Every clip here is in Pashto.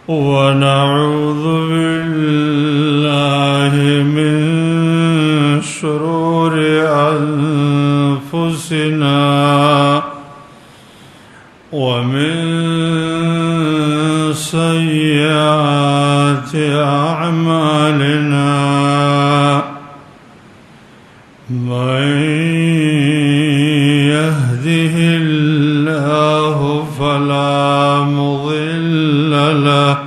ونعوذ بالله من شرور أنفسنا ومن سيئات أعمالنا من يهده الله فلا مضل له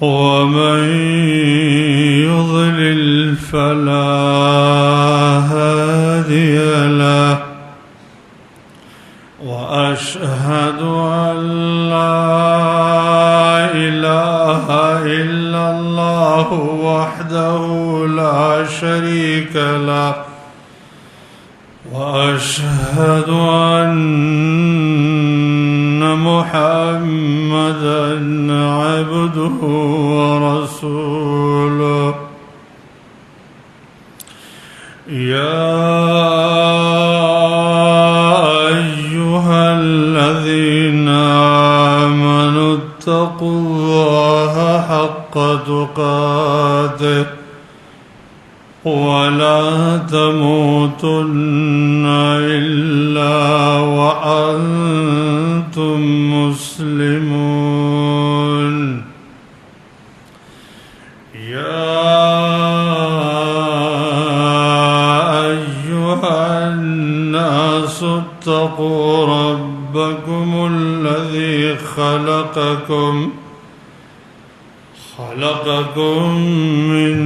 ومن يضلل فلا هادي له وأشهد أن لا إله إلا الله وحده لا شريك له وأشهد أن محمدًا عبده ورسوله يا أيها الذين آمنوا اتقوا الله حق تقاته ولا تموتن إلا وأنتم مسلمون يا أيها الناس اتقوا ربكم الذي خلقكم من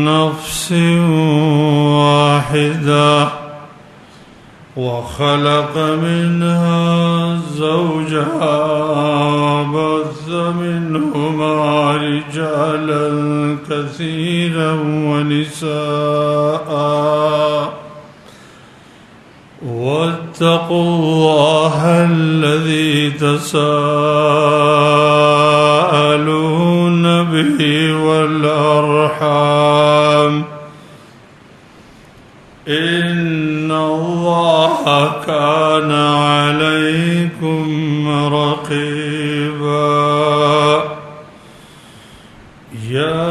نفس واحدة وخلق منها زوجها وبث منهما رجالا كثيرا ونساء واتقوا الله الذي تساءلون به والأرحام إن الله كان عليكم رقيبا يا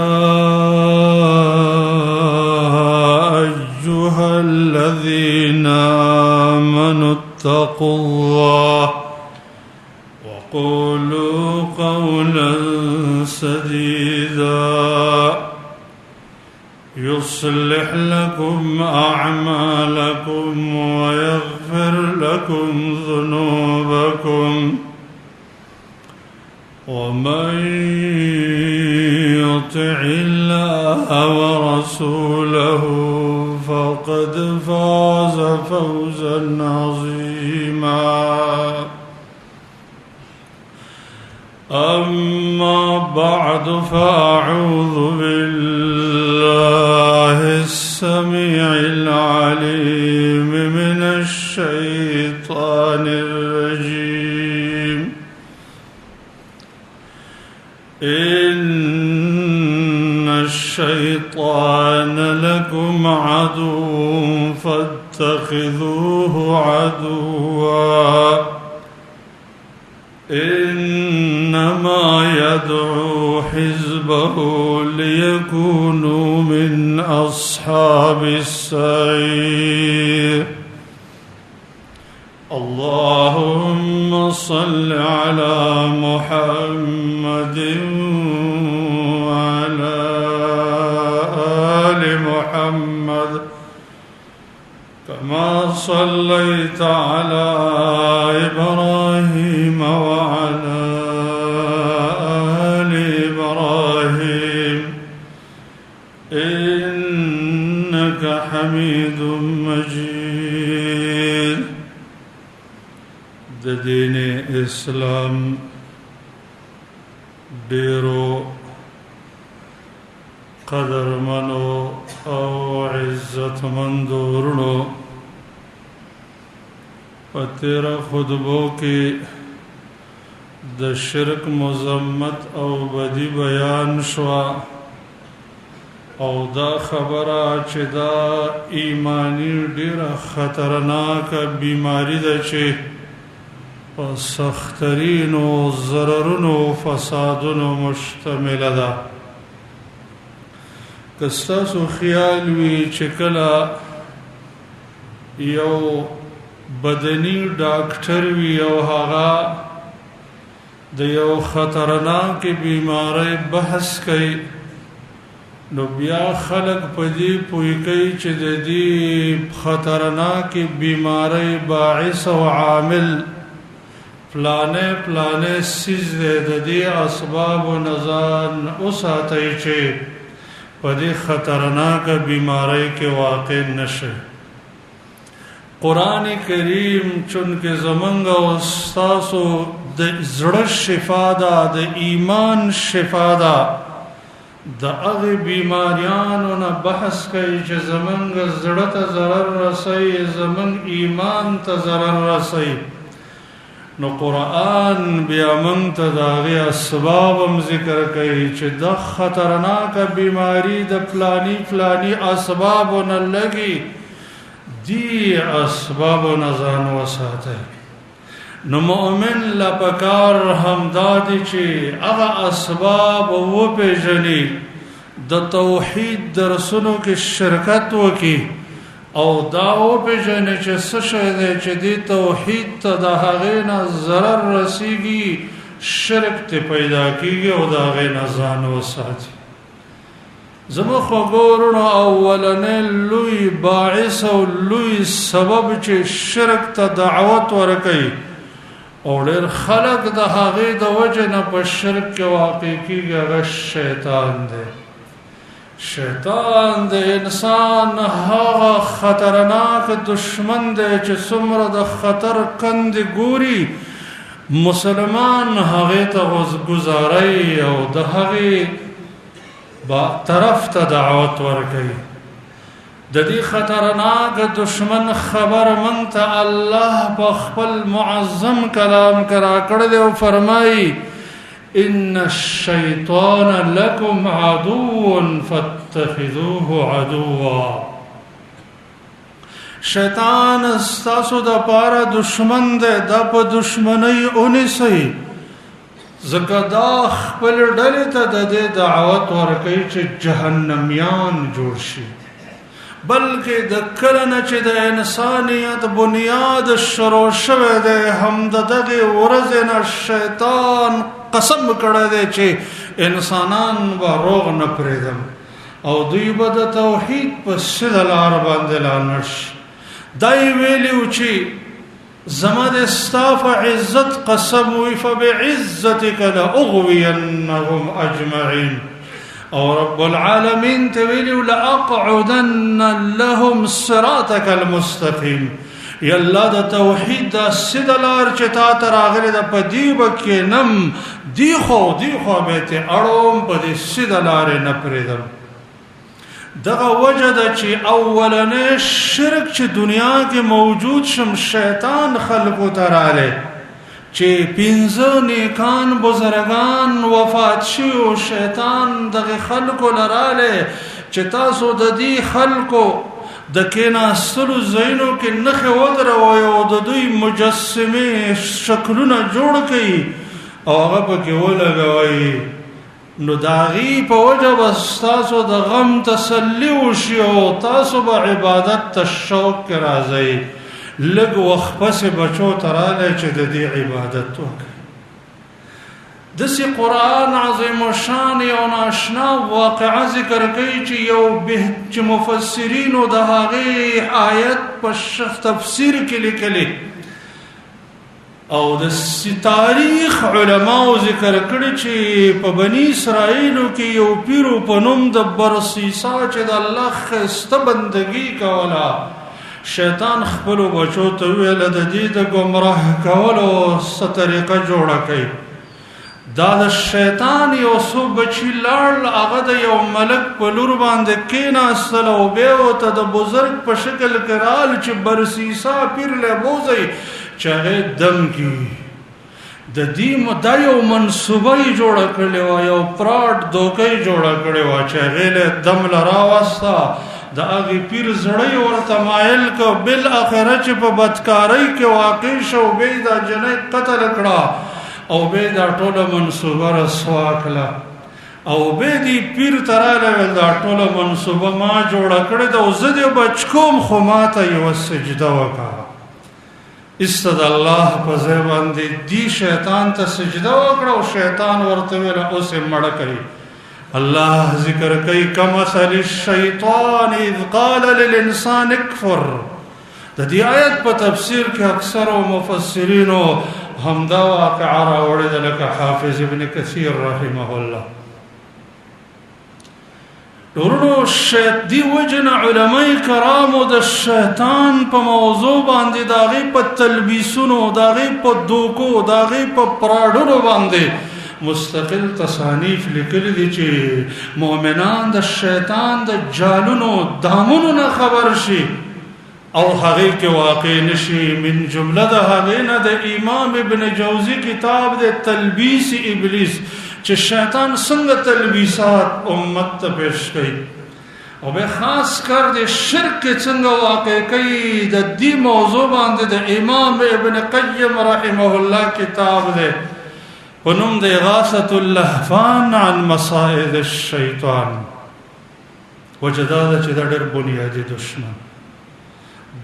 أيها الذين آمنوا اتقوا الله وقولوا قولا سديدا يصلح لكم أعمالكم ويغفر لكم ذنوبكم ومن يطع الله ورسوله فقد فاز فوزا عظيما أما بعد فأعوذ بالله السميع العليم من الشيطان الرجيم إن الشيطان لكم عدو فاتخذوه عدوا إنما يدعو حزبه ليكونوا من أصحاب السعير اللهم صل على محمد وعلى آل محمد كما صليت على إبراهيم وعلى آل إبراهيم إنك حميد مجيد دين اسلام ډیرو قدرمنو او عزتمندو ورونو په تیره خطبو کې د شرک مذمت او بدی بیان شوه او دا خبره چې دا ایمانی ډیره خطرناک بیماری ده چې په سخترینو ضررونو فسادونو مشتمله ده. که ستاسو خیال وي چې کله یو بدني ډاکټر وي او هغه د یو خطرناکې بیماری بحث کوي، نو بیا خلق په دې پوه کوي چې د دې خطرناکې بیماری باعث او عامل پلانې سیز دی. د دې اسبابو نه ځان وساتئ چې په دې خطرناکه بیماری کې واقع نشئ. قرآن کریم چونکه زمونږ او ستاسو د زړه شفا ده، د ایمان شفا ده، د هغې بیماریانو نه بحث کوي چې زمونږ زړه ته ضرر رسوي، زمونږ ایمان ته ضرر رسوي. نو قرآن بیا موږ ته د هغې اسباب هم ذکر کوي چې د خطرناکه بیماری د فلاني اسبابو نه لګي، دی اسبابو نه ځان وساتئ. نو مؤمن لپکار همدا دی چې هغه اسباب وپېژني، د توحید درسونو کې شرکت وکړي او دا وپېژني چې څه شی دی چې دې توحید ته د هغې نه ضرر رسیږي، شرک ته پیدا کېږي او د هغې نه ځان وساتي. زموږ خوږو وروڼو اولنی لوی باعث او لوی سبب چې شرک ته دعوت ورکوي او ډېر خلک د هغې د وجې نه په شرک کې واقع کېږي، هغه شیطان دی. شیطان د انسان هغه خطرناک دشمن دی چې څومره د خطر کندې ګوري، مسلمان هغې ته گزاري او د هغې طرف ته دعوت ورکوي. د دې خطرناک دشمن خبر موږ ته الله په خپل معظم کلام کې راکړی او فرمایي ان الشیطان لکم عدو فاتخذوه عدوا. شیطان ستاسو د پاره دشمن دی، دا په دشمنۍ ونیسئ. ځکه دا خپل ډلې ته د دې دعوت ورکوي چې جهنمیان جوړ شي. بلکې د کله نه چې د انسانیت بنیاد شروع شوی دی، هم د دغې ورځې نه شیطان قسم کړی دی چې انسانان به روغ نه پرېږدم او دوی به د توحید په سیده لار باندې لاړ شي. دا یې ویلي و چې زما د ستا په عزت قسم وي فبعزتک لاغوینهم اجمعین. او رب العالمین ته ویلي و لاقعدن لهم صراطک المستقیم. یا الله د توحید د سیده لار چې تا ته راغلې ده په دې به کښېنم، دی خو به ترې اړوم، په دې سیده لارې نه پرېږدم. دغه وجه ده چې اولنی شرک چې دنیا کې موجود شم، شیطان خلقو ته رالی چې 5 نیکان بزرگان وفات شي او شیطان دغه خلقو لرالی چې تاسو د دې خلقو د کېناستلو ځایونو کې نښې ودروئ او د دوی مجسمې شکلونه جوړ کړئ او هغه پکې ولګوئ. نو د هغې په وجه به ستاسو د غم تسلي وشي او تاسو به عبادت ته شوق کې راځئ. لږ وخت پسې بچو ته رالی چې د دې عبادت وکړئ. داسې قرآن عظیم الشان یو ناشنا واقعه ذکر کوي چې مفسرینو د هغې آیت په تفسیر کې لیکلي او د تاریخ علماو ذکر کړي چې په بني اسرائیلو کې یو پیرو په نوم د برسیسا چې د الله ښایسته بندګي کوله، شیطان خپلو بچو ته وویل د دې د ګمراه کولو څه طریقه جوړه کړئ. دا د شیطان یو څو بچي لاړل، هغه د یو ملک په لور باندې کېناستل او بیا ورته د بزرګ په شکل کې رال چې برسیسا پیر له بوځئ چې هغې دم کړي. د دې دا یو منصوبه یې جوړه کړې وه، یو پراټ دوکه یې جوړه کړې وه چې هغې له دم له راوسته د هغه پیر زړی ورته مایل کو بالاخره چې په بدکاری کې واقع شو به د جنې قتل کړه او به دا ټوله منصوبه رسوا کړه او به دی پیر تراله ول دا ټوله منصوبه ما جوړ کړه د زده بچکوم خو ماته یو سجده وکړه استد الله په ځای باندې دی شیطان ته سجده وکړه او شیطان ورته ویل اوس مړ کړي الله ذکر کوي کمثل الشیطان اذ قال للانسان اکفر د دې آیت په تفسیر کې اکثر مفسرین همدا واقعه راوړل لکه حافظ ابن کثیر رحمه الله ورونو دی وجن علماء کرامو د شیطان په موضوع باندې داغي په تلبیسونو داغي په دوکو داغي په پراډونو باندې مستقل تصانیف لیکل دي چې مؤمنان د شیطان د جالونو دامونو نه خبر شي او هغه کې واقع نشي من جمله د هغه نه د امام ابن جوزی کتاب د تلبیس ابلیس چې شیطان څنګه تلبیسات امت ته پیش کړي او به خاص کر د شرک څنګه واقع کوي د دې موضوع باندې د امام ابن قیم رحمه الله کتاب ده په نوم د اغاثة اللهفان عن مصائد الشیطان وجداده چې د ډېر بنیادی دشمن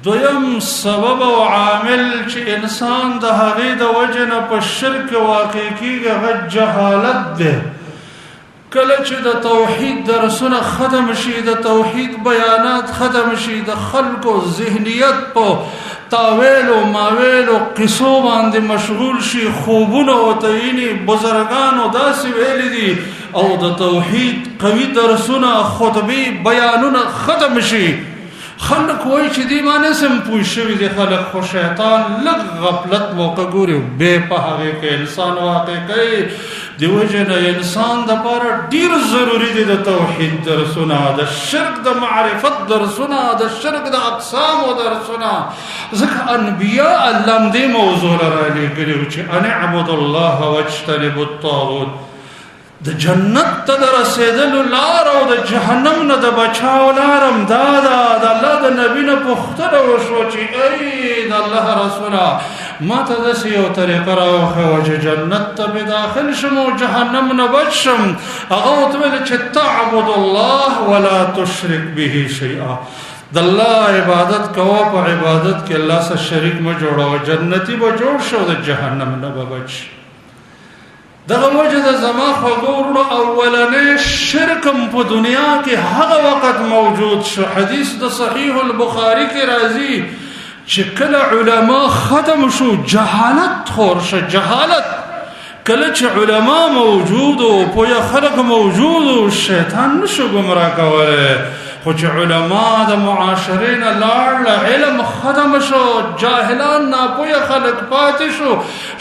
دویم سبب او عامل چې انسان د هغې د وجه نه په شرک واقع کېږي هغه جهالت ده کله چې د توحید درسونه ختم شي د توحید بیانات ختم شي د خلکو ذهنیت په تاویل و ماویل و قصو باندې مشغول شي خوبونه او تعینی بزرگانو داسې ویلي دي او د توحید قوي درسونه خطبې بیانونه ختم شي خلق وای چې دی باندې سم پوه شوی دی خلق خو شیطان لږ غفلت موقع ګوري به په هغه کې انسان واقع کوي دی وجه نه انسان د پاره ډیر ضروری دی د توحید درسونه د شرک د معرفت درسونه د شرک د اقسام او درسونه ځکه انبیاء علم دې موضوع را لګلو چې ان اعبد الله واجتنب الطاغوت د جنت ته د رسیدلو لار او د جهنم نه د بچاو لارم دا د الله د نبی نه پوښتنه وشوه چې ای د الله رسوله ما ته داسې یو طریقه راوښیه چې جنت ته به داخل شم او جهنم نه بچ شم هغه ورته ویل چې تعبد الله ولا تشرک به شیئا د الله عبادت کوه په عبادت کې الله سره شریک مه جوړوه جنتي به جوړ شو د جهنم نه به بچ دغه وجه د زما خوږو اولنې شرکم په دنیا کې هغه وخت موجود شو حدیث د صحیح البخاری کې راځي چې کله علما ختم شو جهالت خور شو جهالت کله چې علما موجود او پوهه خلق موجود او شیطان نشو گمراه کوله خو چې علما د معاشرین لاړ علم ختم شو جاهلان ناپوهه خلق پاتې شو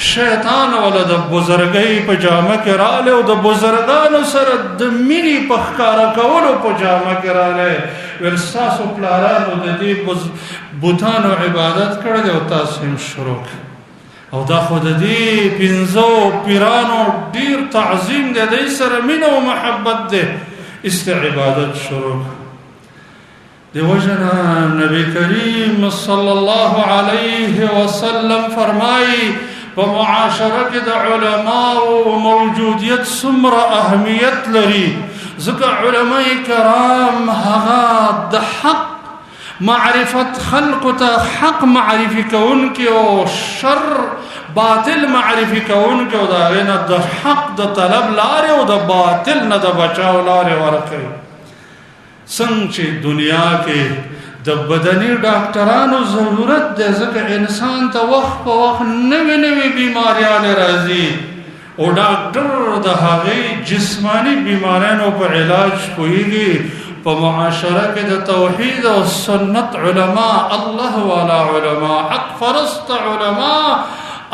شیطان ولا د بزرګۍ په جامه کې رااله او د بزرګانو سره د مینې په ښکارا کولو په جامه کې رااله ورساسو پلارانو د دې بوتانو عبادت کړل او تاسو هم شروع او دا خود دې پنځو پیرانو ډیر تعظیم دې د سره مینه او محبت دې استعبادت شروع دی وجنا نبی کریم صلی الله علیه وسلم فرمای په معاشره کې د علماء موجودیت څومره اهمیت لري ځکه علماء کرام هغه د حق معرفت خلق ته حق معرفي کوونکي او شر باطل معرفي کوونکي او دا غنه د حق د طلب لارې او د باطل نه د بچاو لارې ورکوي څنګه چې دنیا کې د بدني ډاکټرانو ضرورت ده ځکه انسان ته وخت په وخت نوې نوې بیماریاں راځي او ډاکټر د هغې جسمانی بیماریانو په علاج کوي په معاشره کې د توحید او سنت علما الله والا علما حق فرست علما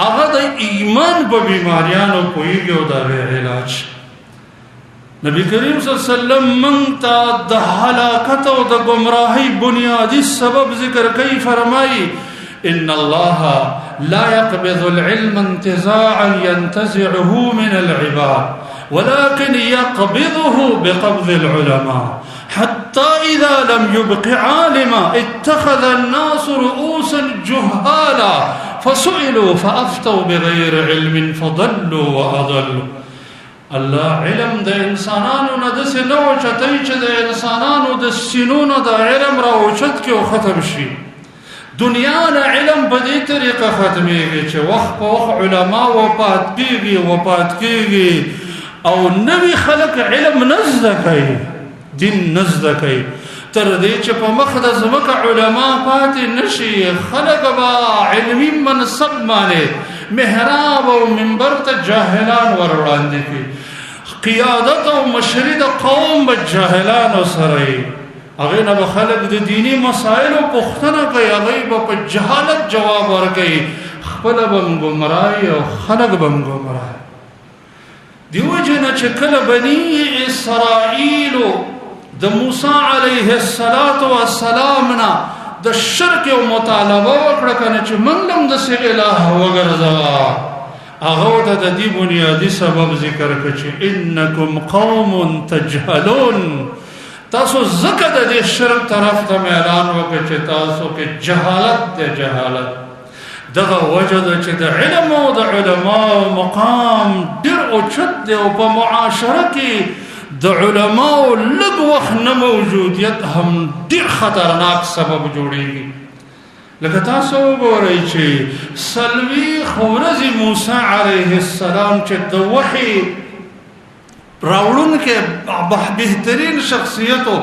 هغه د ایمان په بیماریانو کوي او د علاج نبی کریم صلی الله علیه وسلم منتا د هلاکت او د گمراهی بنیادی سبب ذکر کوي فرمایي ان الله لا يقبض العلم انتزاعا ينتزعه من العباد ولكن يقبضه بقبض العلماء حتى حتى اذا لم يبق عالما اتخذ الناس رؤوسا جهالا فسئلوا فافتوا بغير علم فضلوا واضلوا. الله علم د انسانانو نه داسې نه اوچتوي چې د انسانانو د سینو نه د علم را اوچت کړي او ختم شي. دنیا نه علم په دې طریقه ختمېږي چې وخت په وخت علما وفات کېږي او نوي خلک علم نه زده کوي، دین نه زده کوي، تر دې چې په مخ د ځمکه علما پاتې نشي. خلک به علمي منصب باندې محراب او منبر ته جاهلان ور وړاندې کړي. قیادت او مشري د قوم به جاهلانو سره وي. هغې نه به خلک د دیني مسایلو پوښتنه کوي، هغوی به په جهالت جواب ورکوي. خپله به هم ګمراهي او خلک به هم ګمراه. دې وجې نه چې کله بني اسرائیلو د موسی علیه السلام نه د شرک او مطالبه وکړه کنه چې موږ هم داسې اله وګرځوه، هغه ته د دې بنیادي سبب ذکر کړه چې انکم قوم تجهلون. تاسو ځکه د دې شرک طرف ته اعلان وکړه چې تاسو کې جهالت دی. جهالت دغه وجه ده چې د علم او د علماو مقام ډېر اوچت دی او په معاشره کې د علماو لږ وخت نه موجودیت هم ډېر خطرناک سبب جوړېږي. لکه تاسو وګورئ چې څلوېښت ورځې موسی علیه السلام چې د وحي راوړونکی بهترین شخصیتو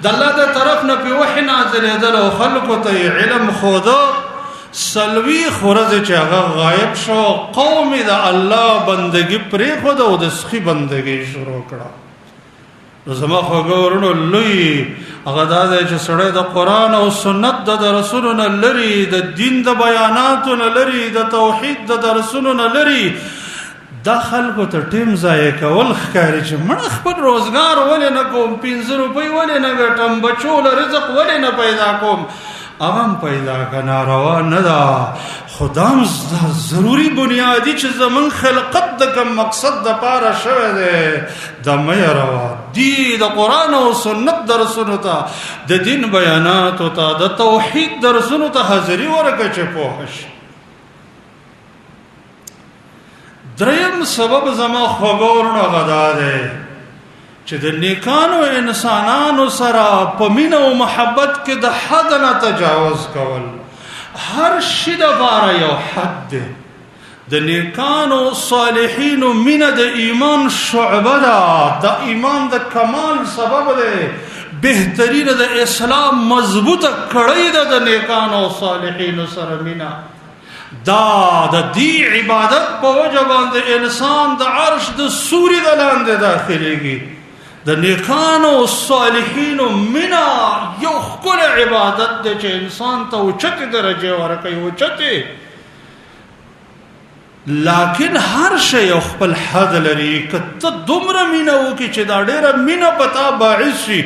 د الله د طرف نه په وحي نازلېدل او خلکو ته یې علم ښوده، څلوېښت ورځې چې هغه غایب شو، قوم یې د الله بندګي پرېښوده او د سخي بندګي شروع کړه. نو زما خوږو ورونو لوی هغه دا دی چې سړی د قرآن او سنت د درسونو نه لري، د دین د بیاناتو نه لري، د توحید د درسونو نه لري، دا خلکو ته ټیم ضایع کول ښکاري چې مړه خپل روزګار ولې نه کوم، 5 روپۍ ولې نه ګټم، بچو له رزق ولې نه پیدا کوم. هغه هم پیدا که ناروا نه ده، خو دا هم ضروري بنیادي چې زمونږ خلقت د کوم مقصد دپاره شوی دی دا مه یروه. دي د قرآن او سنت درسونو ته، د دین بیاناتو ته، د توحید درسونو ته حاضري ورکړه چې پوه شي. دریم سبب زما خوږو ورونو هغه دا دی چې د نیکانو انسانانو سره په مینه او محبت کې د حد نه تجاوز کول. هر شي دپاره یو حد دی. د نیکانو صالحینو مینه د ایمان شعبه ده، د ایمان د کمال سبب دی. بهترینه د اسلام مضبوطه کړۍ ده د نیکانو صالحینو سره مینه. دا د دې عبادت په وجه باندې انسان د عرش د سوري د لاندې داخليږي. د نیکانو صالحینو مینا یو ښکلی عبادت دی چې انسان ته اوچتې درجې ورکوي، اوچتې. لیکن هر شی یو خپل حد لري. که ته دومره مینه وکړي چې دا ډېره مینه په تا باعث شي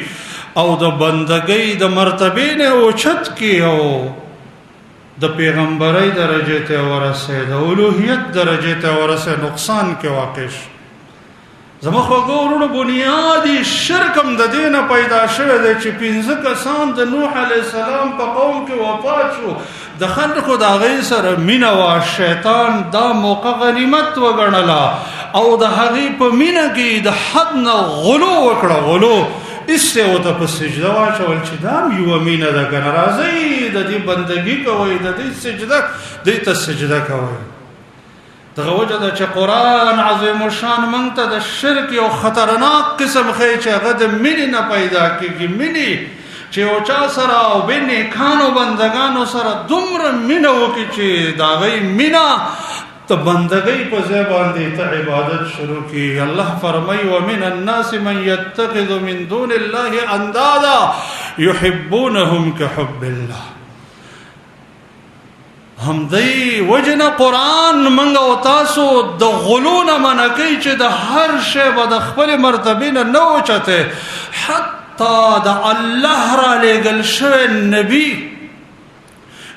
او د بندګۍ د مرتبې نه اوچت کړي او د پیغمبرۍ درجې ته ورسې، د الوهیت درجې ته ورسې، نقصان کې واقع شي. زما خوږو ورونو بنیادي شرک هم د دې نه پیدا شوی دی چې 5 کسان د نوح علیه السلام په قوم کې وفات شو، د خلکو د هغې سره مینه وه. شیطان دا موقع غنیمت وګڼله او د هغې په مینه کې د حد نه غلو وکړه. غلو ایسته ورته په سجده واچول چې دا هم یوه مینه ده که نه، راځئ د دې بندګي کوئ، د دې سجده، دوی ته سجده کوئ. دغه وجه ده چې قرآن عظیم الشان موږ ته د شرک یو خطرناک قسم ښیي چې هغه د مینې نه پیدا کېږي. مینې چې یو چا سره او بې نیکانو بندګانو سره دومره مینه وکړي چې د هغوی مینه ته بندګۍ په ځای باندې ته عبادت شروع کړي. الله فرمایي ومن الناس من یتخذ من دون الله اندادا یحبونهم کحب الله. همدې وجنه قرآن منګه او تاسو د غلو نه منع کوي چې د هر شی به د خپلې مرتبې نه نه اوچتې. حتی د الله را لېږل شوی نبي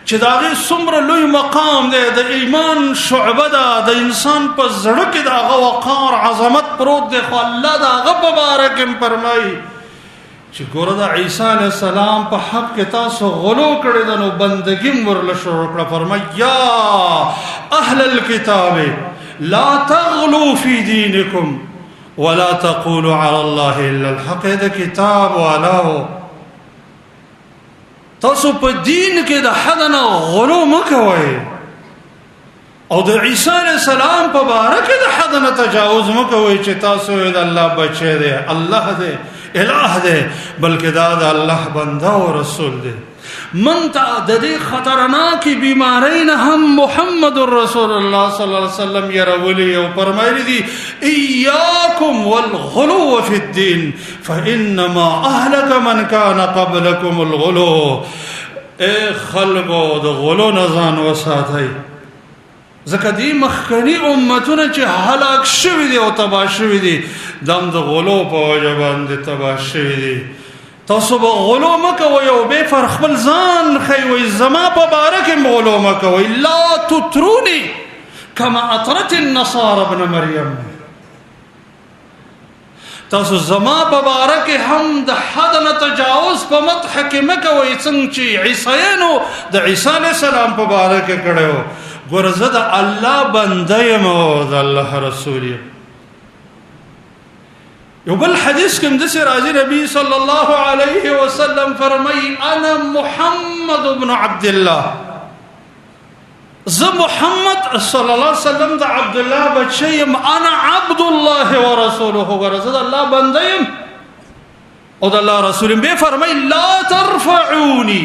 چې د هغې څومره لوی مقام دی، د ایمان شعبه ده، د انسان په زړه کې د هغه وقار عظمت پروت دی، خو الله د هغه په باره کې فرمایي چې ګوره د عیسی علیه السلام په حق کې تاسو غلو کړی ده نو بندګي ورله شروع کړه. فرمایي یا اهل الكتاب لا تغلوا في دينكم ولا تقولوا على الله الا الحق. د کتاب والاو تاسو په دین کې د حد نه غلو مکوئ او د عیسی علیه السلام په باره کې د حد نه تجاوز مکوئ چې تاسو د الله بچی دی، الله دی، الہ دی، بلکې دا د الله بنده او رسول دی. من ته د دې خطرناکې بیمارۍ نه هم محمد رسول الله صلی الله علیه وسلم یرولي او فرمایلی دي ایاکم والغلو فی الدین فانما اهلک من کان قبلکم الغلو. اے خلقو د غلو نه ځان وساتئ، ځکه دې مخکني امتونه چې هلاک شوي دي او تباه شوي دي دم د غلو په وجه باندې تباه شوي دي. تاسو به غلو مکوئ او بې فر خپل ځان ښیوئ، زما په باره کې م غلو مکوئ. لا تطروني کما اطرت النصارى ابن مریم. تاسو زما په باره کې هم د حد نه تجاوز په مدح کې مکوئ څنګه چې عیسیانو د عیسی علیه السلام په باره کې کړی و. ګوره زه د الله بنده یم او د الله رسول یم. یو بل حدیث کې همداسې راځي، نبی صلی الله علیه وسلم فرمایي انا محمد بن عبد الله. زه محمد صلی الله علیه وسلم د عبد الله بچی یم. انا عبد الله ورسوله. ګوره زه د الله بنده یم او د الله رسول یم. بیا فرمایي لا ترفعوني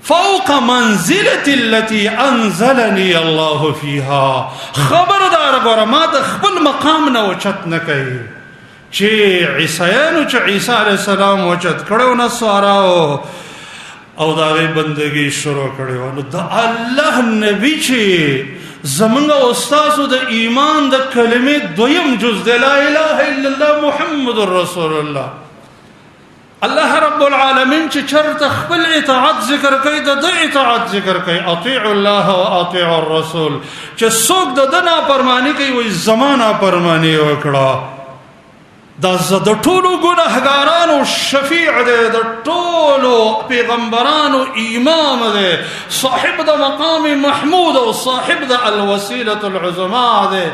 فوق منزلة التي انزلني الله فيها. خبردار ګوره ما د خپل مقام نه اوچت نه کوي چې عیسیانو چې عیسی علیه السلام اوچت کړو نصاراو او د هغې بندګي شروع کړې وه. نو د الله نبي چې زمونږ او ستاسو د ایمان د کلمې دویم جز دی، لا اله الا الله محمد رسول الله. الله رب العالمین چې چرته خپل اطاعت ذکر کوي د ده اطاعت ذکر کوي. اطیعوا الله و اطیعوا الرسول. چې څوک د ده نافرماني کوي وایي زما نافرماني وکړه. دا د ټولو ګناهګارانو شفیع دی، د ټولو پیغمبرانو امام دی، صاحب د مقام محمود او صاحب د الوسیلة العظما دی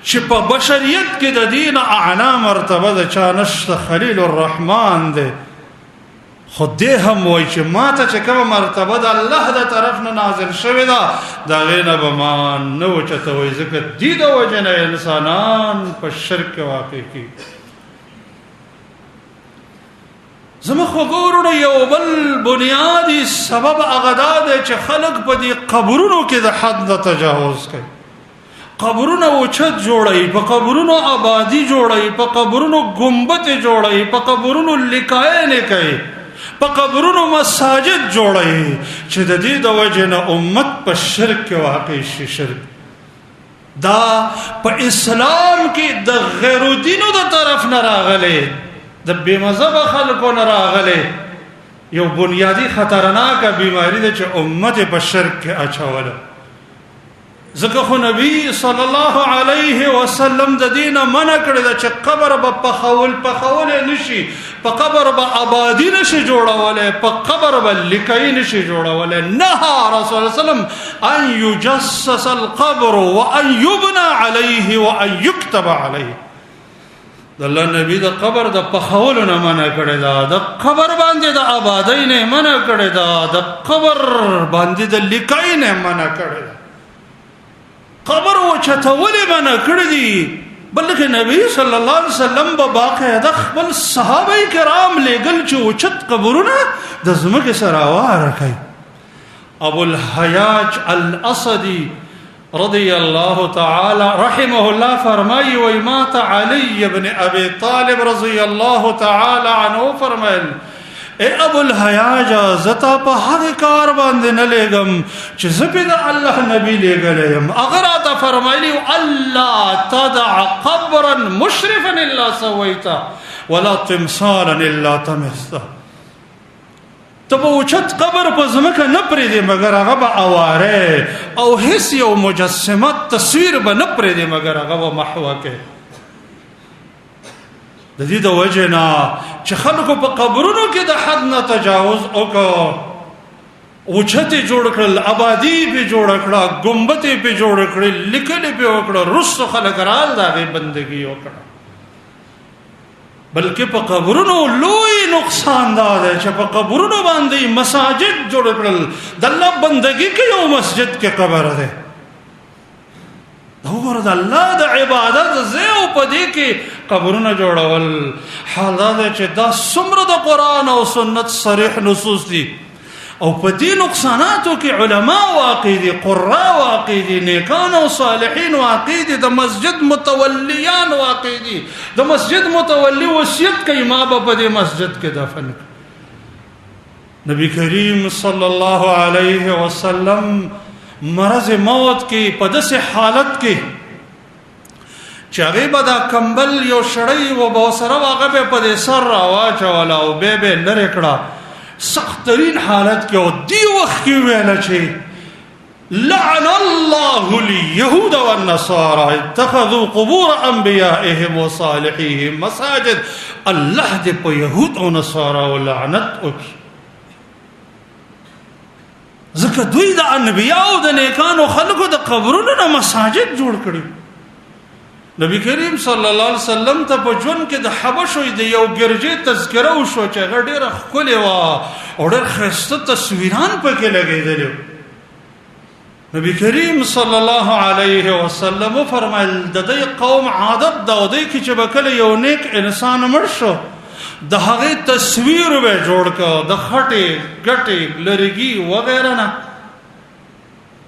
چې په بشریت کې د دین اعلی مرتبه د چا نشته، خلیل الرحمن دی. خو دې هم وایي چې ما ته چې کومه مرتبه د الله د طرف نه نازل شوې ده د هغې نه به ما نه اوچتوئ، ځکه دې د وجې نه انسانان په شرک کې واقع کېږي. زموږ وګورو یو بل بنیادي سبب هغه دا دی چې خلک په دې قبرونو کې د حد نه تجاوز کوي. قبرونه اوچت جوړوي، په قبرونو آبادي جوړوي، په قبرونو ګمبتې جوړوي، په قبرونو لیکاینې کوي، په قبرونو مساجد جوړوي چې د دې د وجې نه امت په شرک کې واقع شي. شرک دا په اسلام کې د غیر دینو د طرف نه راغلی، د بې مذهبه خلکو نه راغلی یو بنیادی خطرناکه بیماری ده چې امت په شرک کې اچوله. ځکه خو نبی صلی الله علیه وسلم د دینه منع کړی ده چې قبر به پخولی نشي، په قبر به آبادي نشي جوړولی، په قبر به لیکایي نشي جوړولی. نهى رسول الله صلی الله علیه وسلم ان یجسس القبر وان یبنى علیه وان یکتب علیه. د الله نبی د قبر د پخولو نه منع کړی ده، د قبر باندې د آبادۍ نه منع کړی ده، د قبر باندې د لیکایي نه منع کړی ده. قبر اوچتولې منع کړي دي، بلکې نبی صلی الله علیه وسلم به باقاعده خپل صحابه کرام لېږل چې اوچت قبرونه د ځمکې سره هواره کوي. ابو الحیاج الاسدی رضی الله تعالی رحمه الله فرمایي وی مات علی بن ابي طالب رضی الله تعالی عنه فرمایل اے ابو الحیاج زتا په هغه کار باندې نه لګم چې زپې د الله نبی لګلم. اگر تا فرمایلی الله تدع قبرا مشرفا الا سويته ولا تمثالا الا طمسته. ته به اوچت قبر په ځمکه نه پرېږدې مګر هغه به اواره او هیڅ یو مجسمه تصویر به نه پرېږدې مګر هغه به محوه کې. د دې د وجه نه چې خلکو په قبرونو کې د حد نه تجاوز وکړ، اوچته جوړ کړل، آبادی په جوړ کړه، ګمبته په جوړ کړل، لیکل په وکړه، رسو خلک رال دغه بندگی وکړه. بلکې په قبرونو لوی نقصان دا چې په قبرونو باندې مساجد جوړ کړل، د الله بندگی کې یو مسجد کې قبر ده. وګوره د الله د عبادت ځای او په دې کې قبرونه جوړول. حال دا چې دا څومره د قرآن او سنت صریح نصوص دي او په دې نقصاناتو کې علما واقع دي، قراء واقع دي، نیکان او صالحین واقع دي، د مسجد متولیان واقع دي. د مسجد متولی وصیت کوي ما به په دې مسجد کې دفن کړم. نبی کریم صلی الله علیه وسلم مرض موت کې په داسې حالت کې چې هغه به دا کمبل یو شړی و به سره هغه به په دې سر راواچوله او به لرې کړه، سخت ترین حالت کې. او دی وخت کې ویله چې لعن الله اليهود والنصارى اتخذوا قبور انبیائهم وصالحیهم مساجد. الله دې په یهود او نصارا او لعنت وکړي، ځکه دوی د انبیاء او د نیکانو خلکو د قبرونو نه مساجد جوړ کړي. نبی کریم صلی الله علیه وسلم ته په ژوند کې د حبشو د یو ګرجې تذکره وشو چې هغه ډېره ښکلې وه او ډېر ښایسته تصویران پکې لګېدلي. نبی کریم صلی الله علیه وسلم وفرمایل د دې قوم عادت دا و دی کې چې به کله یو نیک انسان مړ شو د هغې تصویر به جوړ کړه، د خټې ګټې لرګي وغیره نه،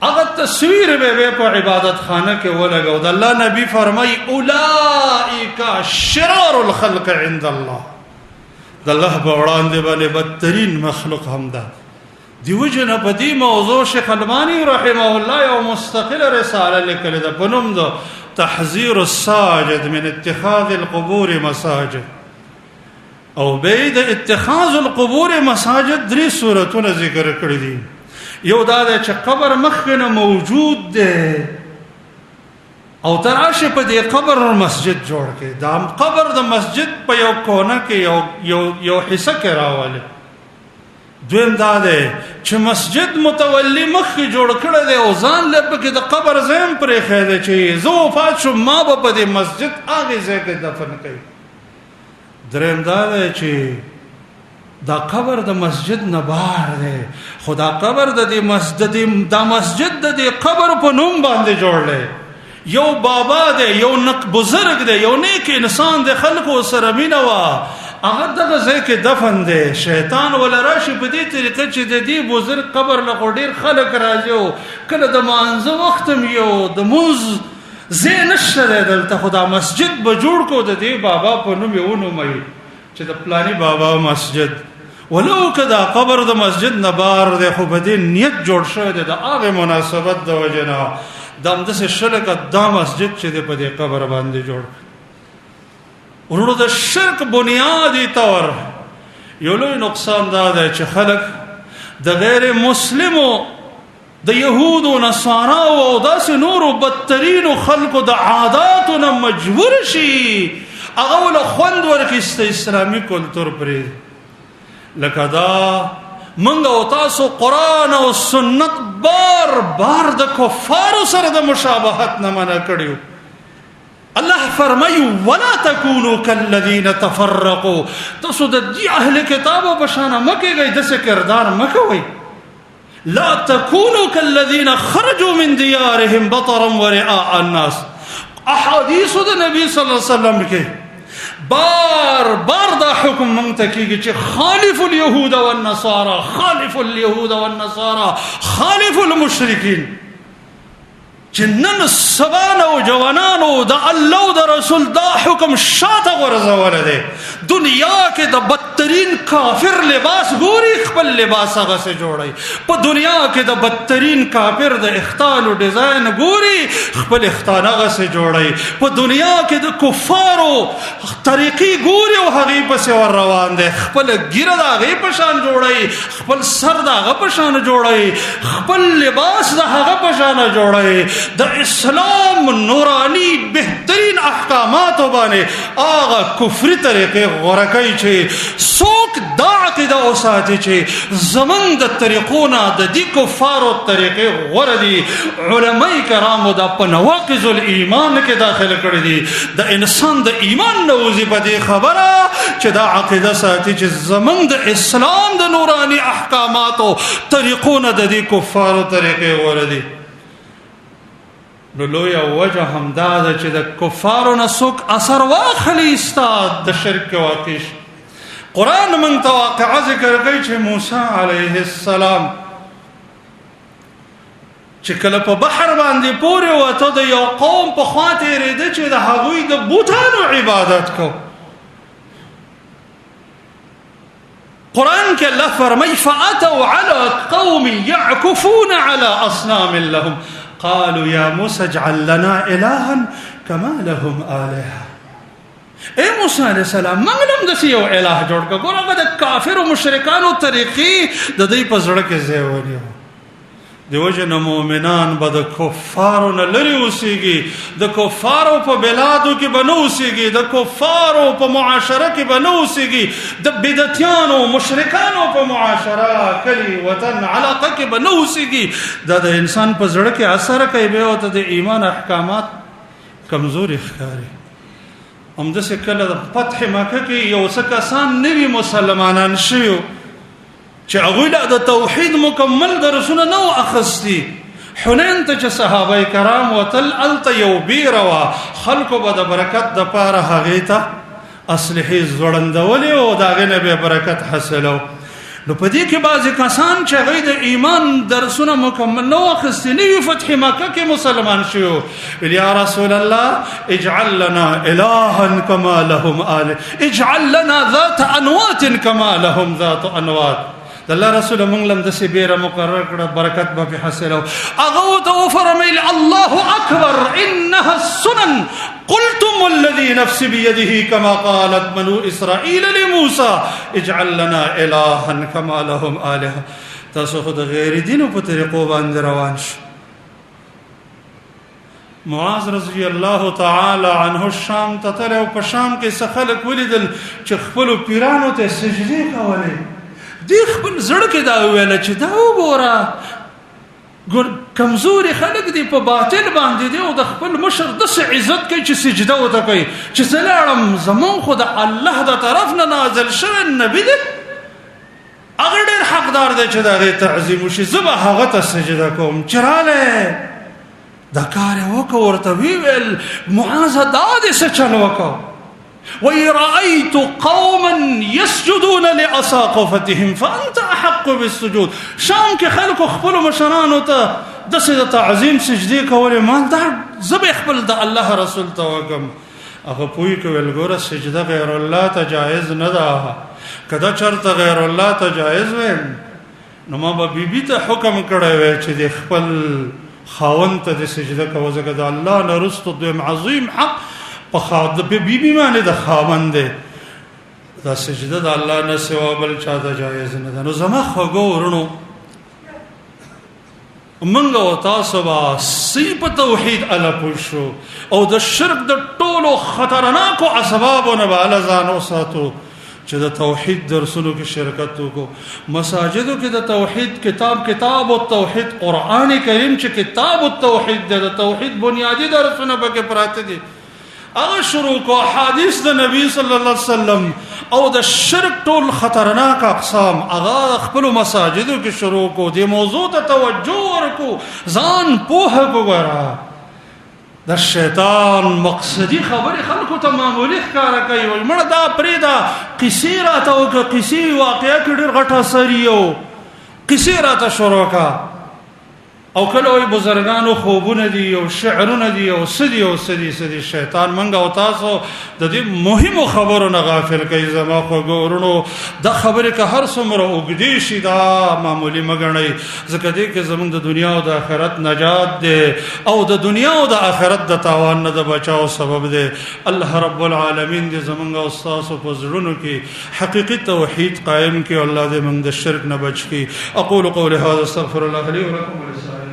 هغه تصویر به په عبادت خانه کې ولګو. د الله نبی فرمای اولئک شرار الخلق عند الله، د الله په وړاندې باندې بدترین مخلوق هم ده. دیو جن په دې موضوع شیخ البانی رحمه الله یو مستقله رساله لیکلې ده په نوم د تحذير الساجد من اتخاذ القبور مساجد. او به د اتخاذ القبور مساجد درې صورتونه ذکر کړې دي. یو دا ده چې قبر مخکنه موجود ده او تراشه په دې قبر مسجد جوړ کړي، دا قبر د مسجد په یو کونه کې یو حصہ کې راواله. دویم دا ده چې مسجد متولی مخ جوړ کړی دی او ځان له پکې د قبر زم پرې خېده چې زه وفات شم ما به په دې مسجد هغې ځای کې دفن کوي. دریم دا ده چې دا قبر د مسجد نه بار دی، خو دا قبر د مسجد د دې قبر په نوم باندې جوړ دی. یو بابا دی، یو بزرگ دی، یو نیک انسان دی، خلکو سره مینه وه، هغه دغه ځای کې دفن دی. شیطان ولا راشي په دې طریقه چې د دې بزرگ قبر له خو ډېر خلک راځي او کله د مانځه وخت هم یو د مونځ ځای نشته دی دلته، خو دا مسجد به جوړ کړو د دې بابا په نوم یې ونوموي چې د پلاني بابا مسجد. ولو که دا قبر د مسجد نه بار دی خو په دې نیت جوړ شوی دی د هغې مناسبت د وجې نه دا همداسې شلکه دا مسجد چې دی په دې قبر باندې جوړ. ورونو د شرک بنیادی طور یو لوی نقصان دا دی چې خلک د غیر مسلمو د یهودو نصاراو او داسې نورو بدترینو خلکو د عاداتو نه مجبور شي هغه وله خوند ورکړي اسلامي کلتور پرې. لکه دا منګ او تاسو قرآن او سنت بار بار د کفارو سره د مشابهت نه منع کړیو. الله فرمایي ولا تکونوا کالذین تفرقوا، تاسو د دې اهل کتابو په شان مه کېږئ، داسې کردار مه کوئ. لا تکونوا کالذین خرجوا من دیارهم بطرا ورئاء الناس. احادیثو د نبی صلی الله علیه وسلم کې بار بار دا حکم مونږ ته کېږي چې خالف اليهود والنصارى، خالف اليهود والنصارى، خالف المشرکین. چې نن سبا نوجوانانو د الله او د رسول دا حکم شاته غورځولی دی. دنیا کې د بدترین کافر لباس ګوري، خپل لباس هغسې جوړوي. په دنیا کې د بدترین کافر د اختانو ډیزاین ګوري، خپل اختان هغسې جوړوي. په دنیا کې د کفارو طریقې ګوري او هغې پسې ور روان دی. خپله ګیره د هغې په شان جوړوي، خپل سر د هغه په شان جوړوي، خپل لباس د هغه په شان جوړوي. د اسلام نورانی بهترین احکامات باندې آغا کفری طریقې غوره کوي چې څوک دا عقیده اوساتي چې زمون د طریقونه د دې کفارو طریقې غوره دي. علماء کرامو دا په نواقض الایمان کې داخل کړی دي. د انسان د ایمان نوځي په دې خبره چې دا عقیده ساتي چې زمون د اسلام د نورانی احکاماتو طریقونه د دې کفارو طریقې غوره دي. نو لویه وجه همدا ده چې د کفارو نه څوک اثر واخلي استاد د شرک واقع شي. قرآن موږ ته واقعه ذکر کوي چې موسی علیه السلام چې کله په بحر باندې پورې وته د یو قوم په خوا تېرېده چې د هغوی د بوتانو عبادت کو. قرآن کې الله فرمایي فأتوا على قوم يعكفون على أصنام لهم قالوا يا موسى اجعل لنا إلها كما لهم آلهة. اے موسی علیہ السلام موږ هم داسې یو الہ جوړ کړو. ګوره هغه د کافرو مشرکانو طریقې د دوی په زړه کې ځای ونیو. دیو جن مومنان به د کفارو نه لرې اوسېږي، د کفارو په بلادو کې به نه اوسېږي، د کفارو په معاشره کې به نه اوسېږي، د بدعتیانو مشرکانو په معاشره کلی وطن علاقه کې به نه اوسېږي. دا د انسان په زړه کې اثر کوي، بیا ورته د ایمان احکامات کمزوري ښکاري. همداسې کله د فتح مکه کې یو څه کسان نوي مسلمانان شوي چې هغوی له د توحید مکمل درسونه نه و اخیستي. حنین ته چې صحابه کرام وتل هلته یو بیره وه، خلکو به د برکت دپاره هغې ته اصلحې ځوړندولې او د هغې نه به برکت حاصلو. نو په دې کې بعضې کسان چې هغوی د ایمان درسونه مکمل نه و اخیستي، نوي فتح مکه کې مسلمان شوي ویل یا رسول الله اجعل لنا الها کما لهم آله، اجعل لنا ذات انوات کما لهم ذات انوات. د الله رسول موږ لم داسې بیره مقرر کړه، برکت به پې حاصلو. هغه ورته وفرمیل الله اکبر انها السنن قلتم الذي نفسي بيده كما قالت بنو اسرائيل لموسى اجعل لنا الها كما لهم آلهة. تاسو خو د غیر دینو په طریقو باندې روان شو. معاذ رضی الله تعالی عنه شام ته تللی او په شام کې څه خلک ولیدل چې خپلو پیرانو ته سجدې کولې. دی خپل زړه کې دا وویله چې دا وګوره کمزوري خلک دي په باطل باندې دي او د خپل مشر داسې عزت کوي چې سجده ورته کوي چې زه لاړم زمون خو د الله د طرف نه نازل شوی نبي دی، هغه ډېر حقدار دی چې د هغې تعظیم وشي، زه به هغه ته سجده کوم. چې رالی دا کار یې وکړه، ورته ویل معاذه دا دې څه چل وکړه. وَإِن رَأَيْتُ قَوْمًا يَسْجُدُونَ لِأَسَاقِفَتِهِمْ فَأَنْتَ أَحَقُّ بِالسُّجُودِ. شام کې خلکو خپلو مشرانو ته داسې د تعظیم سجدې کولې، ما دا زه به خپل د الله رسول ته وکړم. هغه پوه کړ ویل ګوره سجده غیر الله ته جایز نه ده، که دا چېرته غیر الله ته جایز وی نو ما به بیبي ته حکم کړی وی چې د خپل خاوند ته د سجده کوه، ځکه د الله نه وروسته دویم عظیم حق په بیبي باندې د خاوند دی. دا سجده د الله نه سوا بل چا ته جایز نه ده. نو زما خوږو ورونو، موږ او تاسو به صحیح په توحید اله پوه شو او د شرک د ټولو خطرناکو اسبابو نه به اله ځان وساتو چې د توحید درسونو کې شرکت وکړو. مساجدو کې د توحید کتاب التوحید قرآن کریم چې کتاب التوحید دی، د توحید بنیادی درسونه پکې پراته دي، هغه شروع کو. حدیث د نبی صلی الله علیه وسلم او د شرک ټول خطرناک اقسام هغه خپل مساجدو کې شروع کو. دې موضوع ته توجه ورکو، ځان پوهه وګوره. د شیطان مقصدی خبرې خلکو ته معمولی ښکاره کوي، وایي مړه دا پرېږده، قیسې راته وکړه، قیسې واقعه کې ډېر غټ اثر یو، قیسې راته شروع کړه. او کله وایي بزرګانو خوبونه دي او شعرونه دي او سدي او سدي. شیطان منګه او تاسو د دې مهمو خبرو نه غافل کوي. زما خوږو ورونو، دا خبرې که هر څومره اوږدې شي دا معمولی مه ګڼئ، ځکه دې کې زموږ د دنیا او د آخرت نجات دی او د دنیا او د آخرت د تاوان نه د بچاو سبب دی. الله رب العالمین دې زموږ او ستاسو په زړونو کې حقیقي توحید قائم کړي، الله دې موږ د شرک نه بچ کړي. اقول قولي هذا استغفر الله لي ولكم ولسائر